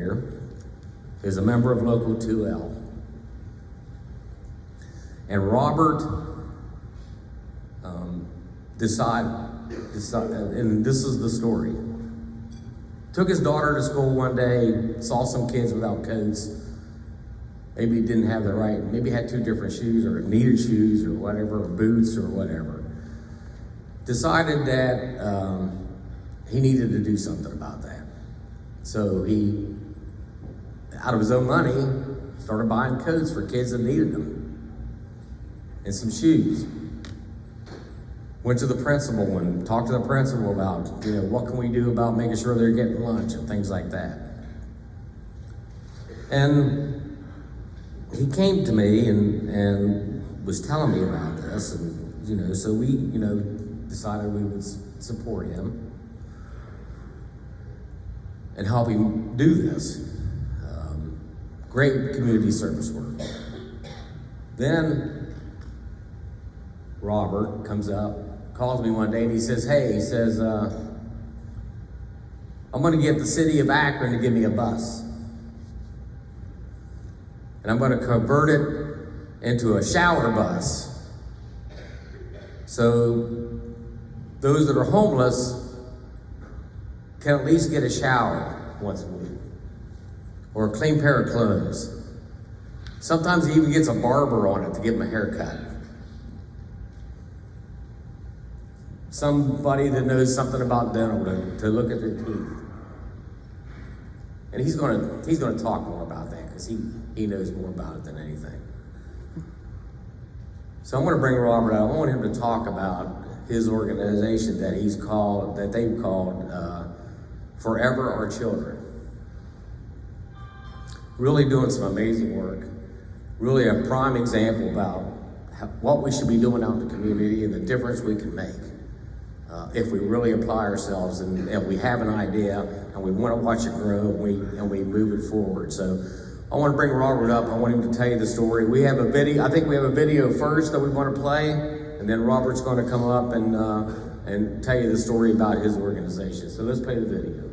here is a member of Local 2L. And Robert decided, and this is the story. Took his daughter to school one day, saw some kids without coats. Maybe he didn't have the right, maybe had two different shoes or needed shoes or whatever, or boots or whatever. Decided that he needed to do something about that. So he, out of his own money, started buying coats for kids that needed them and some shoes. Went to the principal and talked to the principal about, what can we do about making sure they're getting lunch and things like that. And he came to me and was telling me about this, and so we, decided we would support him and help him do this. Great community service work. Then Robert comes up, calls me one day, and he says, I'm gonna get the city of Akron to give me a bus. And I'm gonna convert it into a shower bus. So those that are homeless can at least get a shower once a week, or a clean pair of clothes. Sometimes he even gets a barber on it to give him a haircut. Somebody that knows something about dental to look at their teeth. And he's gonna talk more about that because he knows more about it than anything. So I'm gonna bring Robert out. I want him to talk about his organization that they've called Forever Our Children. Really doing some amazing work. Really a prime example about what we should be doing out in the community and the difference we can make if we really apply ourselves and we have an idea and we want to watch it grow and we move it forward. So I want to bring Robert up. I want him to tell you the story. We have a video. I think we have a video first that we want to play, and then Robert's going to come up and tell you the story about his organization. So let's play the video.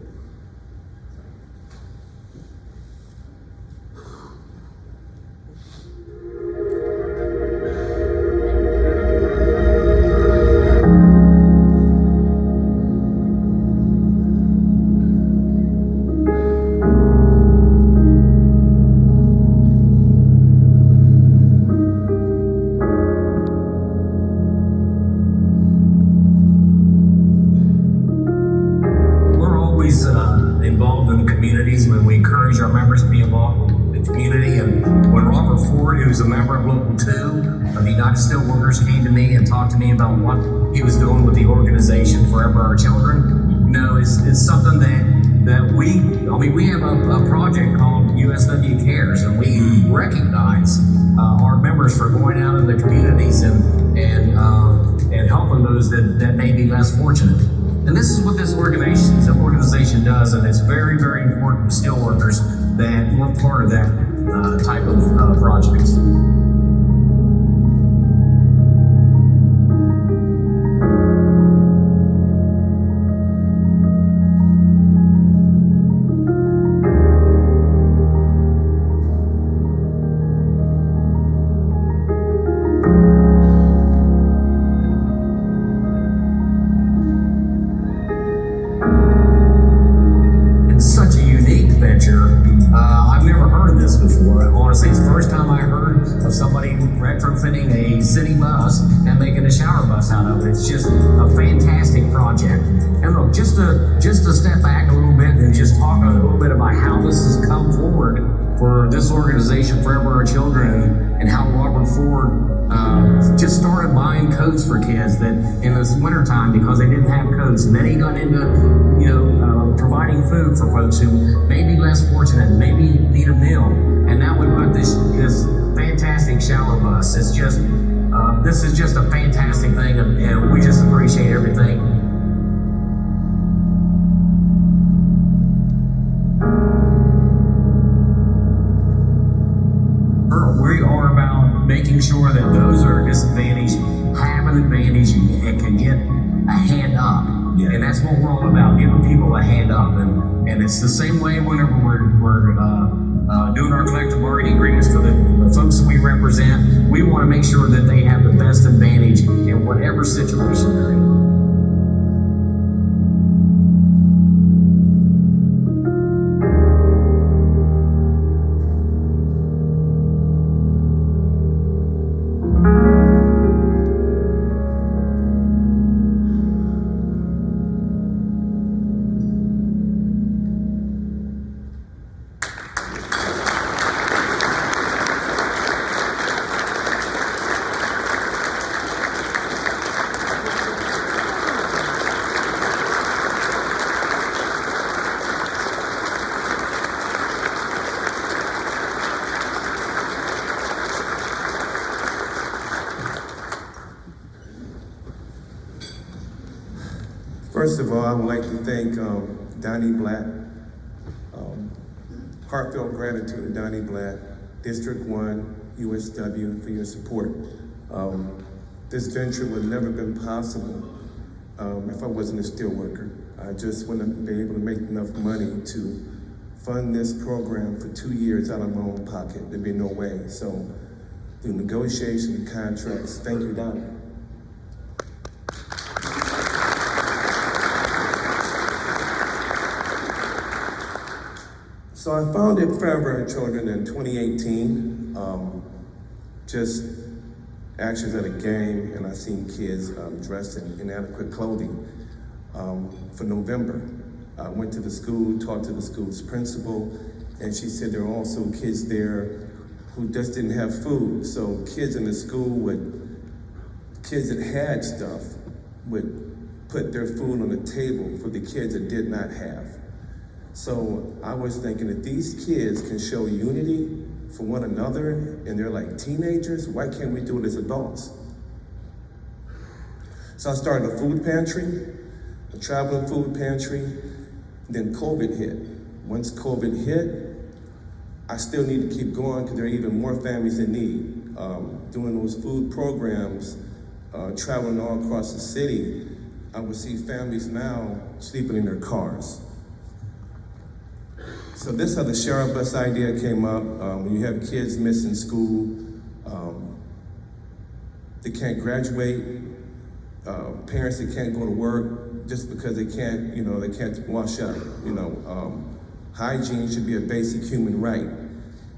Involved in the communities when we encourage our members to be involved in the community. And when Robert Ford, who's a member of Local 2 of the United Steelworkers, came to me and talked to me about what he was doing with the organization Forever Our Children, it's something that we have a project called USW Cares, and we recognize our members for going out in the communities and helping those that may be less fortunate. And this is what this organization does, and it's very, very important to steelworkers that we're part of that type of project. I've never heard of this before. Honestly, it's the first time I heard of somebody retrofitting a city bus and making a shower bus out of it. It's just a fantastic project. And look, just to step back a little bit and just talk a little bit about how this has come forward for this organization, Forever Our Children, and how Robert Ford just started buying coats for kids that in this wintertime because they didn't have coats. And then he got into providing food for folks who may be less fortunate, maybe need a meal. And now we've got this fantastic shower bus. It's just, this is just a fantastic thing, and we just appreciate everything. We are about making sure that those who are disadvantaged have an advantage and can get a hand up Yeah. And that's what we're all about, giving people a hand up. And it's the same way whenever we're doing our collective bargaining agreements for the folks that we represent. We want to make sure that they have the best advantage in whatever situation they're in. First of all, I would like to thank Donnie Black. Heartfelt gratitude to Donnie Black, District 1, USW, for your support. This venture would have never been possible if I wasn't a steelworker. I just wouldn't be able to make enough money to fund this program for 2 years out of my own pocket. There'd be no way. So, through negotiation and contracts, thank you, Donnie. So I founded Forever and Children in 2018, just actions at a game, and I seen kids dressed in inadequate clothing for November. I went to the school, talked to the school's principal, and she said there are also kids there who just didn't have food. So kids in the school kids that had stuff would put their food on the table for the kids that did not have. So I was thinking, if these kids can show unity for one another and they're like teenagers, why can't we do it as adults? So I started a food pantry, a traveling food pantry, then COVID hit. Once COVID hit, I still need to keep going because there are even more families in need. Doing those food programs, traveling all across the city, I would see families now sleeping in their cars. So this is how the Share Bus idea came up. When you have kids missing school, they can't graduate, parents that can't go to work just because they can't wash up. Hygiene should be a basic human right.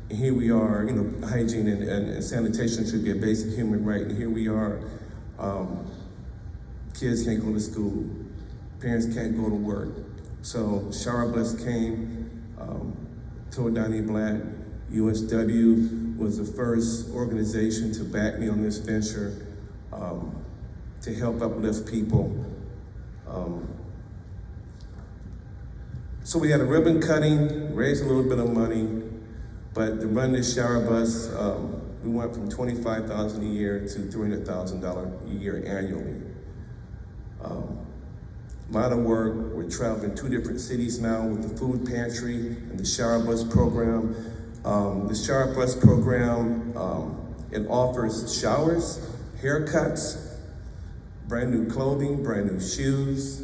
And here we are, hygiene and sanitation should be a basic human right. And here we are, kids can't go to school, parents can't go to work. So Share Bus came. Told Donnie Black, USW was the first organization to back me on this venture, to help uplift people. So we had a ribbon cutting, raised a little bit of money, but to run this Share Bus, we went from $25,000 a year to $300,000 a year annually. A lot of work. We're traveling 2 different cities now with the food pantry and the Share Bus program. The Share Bus program, it offers showers, haircuts, brand new clothing, brand new shoes.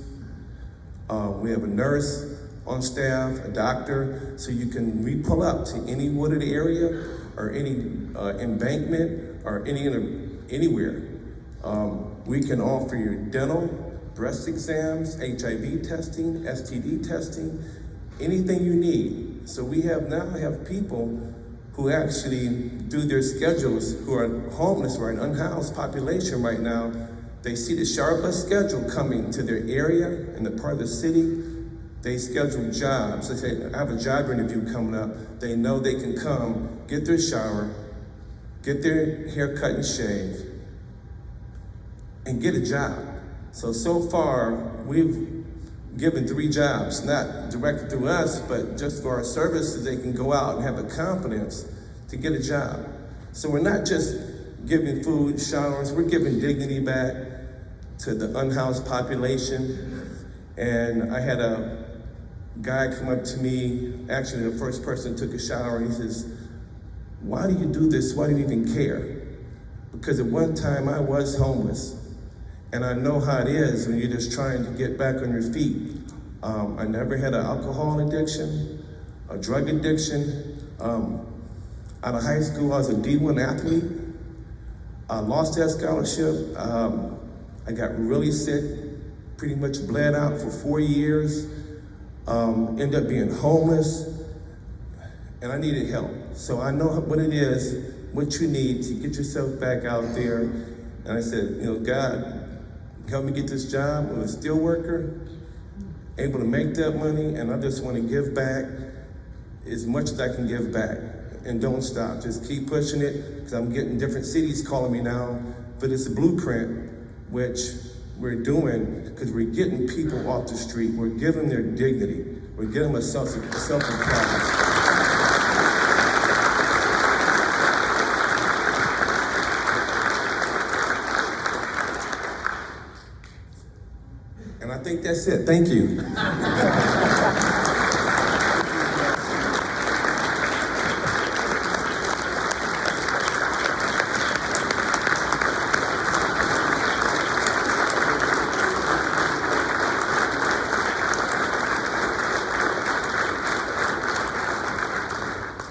We have a nurse on staff, a doctor, so you can pull up to any wooded area or any embankment or anywhere. We can offer you dental, breast exams, HIV testing, STD testing, anything you need. So we now have people who actually do their schedules, who are homeless, or an unhoused population right now. They see the Share Bus schedule coming to their area in the part of the city. They schedule jobs. They say, I have a job interview coming up. They know they can come, get their shower, get their hair cut and shaved, and get a job. So far, we've given 3 jobs, not directly through us, but just for our services, they can go out and have the confidence to get a job. So we're not just giving food, showers, we're giving dignity back to the unhoused population. And I had a guy come up to me, actually the first person took a shower, and he says, why do you do this? Why do you even care? Because at one time I was homeless. And I know how it is when you're just trying to get back on your feet. I never had an alcohol addiction, a drug addiction. Out of high school, I was a D1 athlete. I lost that scholarship. I got really sick, pretty much bled out for 4 years. Ended up being homeless, and I needed help. So I know what it is, what you need to get yourself back out there. And I said, God, help me get this job. I'm a steel worker, able to make that money, and I just want to give back as much as I can give back. And don't stop, just keep pushing it, because I'm getting different cities calling me now for this blueprint, which we're doing, because we're getting people off the street, we're giving them their dignity, we're giving them a self-empowerment. And I think that's it. Thank you.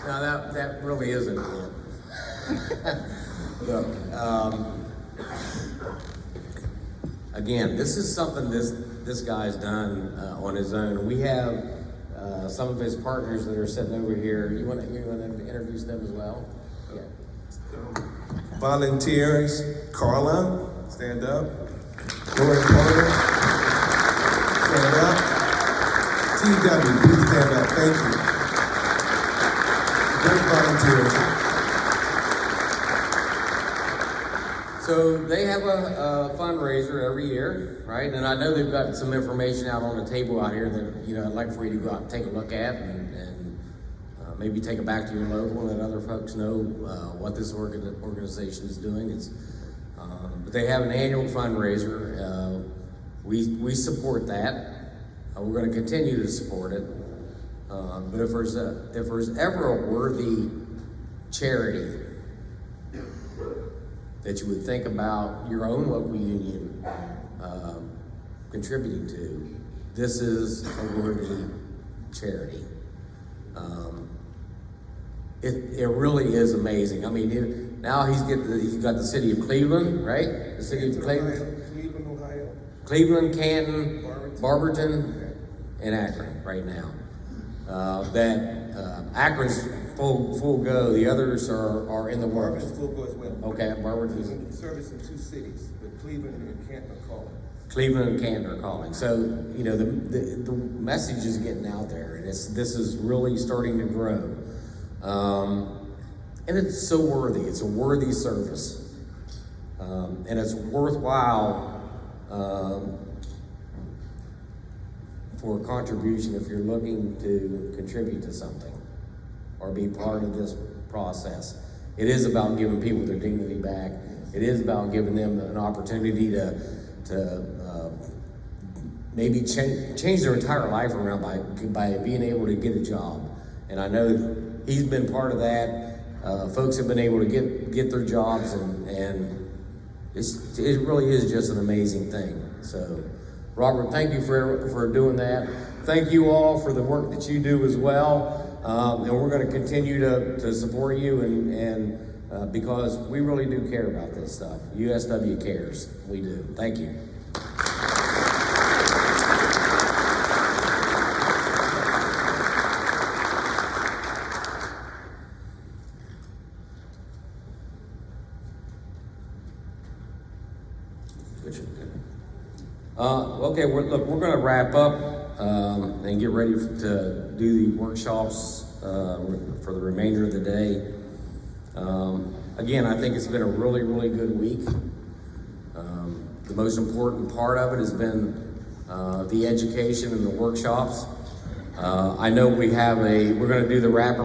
Now that really isn't it. Look, again, this is something this guy's done on his own. We have some of his partners that are sitting over here. You want to introduce them as well? Yeah. Volunteers, Carla, stand up. Lori Porter, stand up. TW, please stand up. Thank you. Great volunteers. So they have a fundraiser every year, right? And I know they've got some information out on the table out here that I'd like for you to go out and take a look at, and maybe take it back to your local and let other folks know what this organization is doing. But they have an annual fundraiser. We support that. We're going to continue to support it. But if there's ever a worthy charity that you would think about your own local union contributing to, this is a worthy charity. It really is amazing. I mean, now he's got the city of Cleveland, right? The city of Cleveland, Ohio. Cleveland, Canton, Barberton, and Akron right now. Akron's full go. The others are in the works. Barberton's full go as well. Okay, Barberton. There's a service in 2 cities, but Cleveland and Canton are calling. Cleveland and Canton are calling. So, the message is getting out there, and this is really starting to grow. And it's so worthy. It's a worthy service. And it's worthwhile for a contribution if you're looking to contribute to something or be part of this process. It is about giving people their dignity back. It is about giving them an opportunity to maybe change their entire life around by being able to get a job. And I know he's been part of that. Folks have been able to get their jobs, and it really is just an amazing thing. So, Robert, thank you for doing that. Thank you all for the work that you do as well. And we're going to continue to support you, and because we really do care about this stuff. USW cares. We do. Thank you. Okay, we're going to wrap up and get ready to do the workshops for the remainder of the day. Again, I think it's been a really, really good week. The most important part of it has been the education and the workshops. I know we're going to do the wrap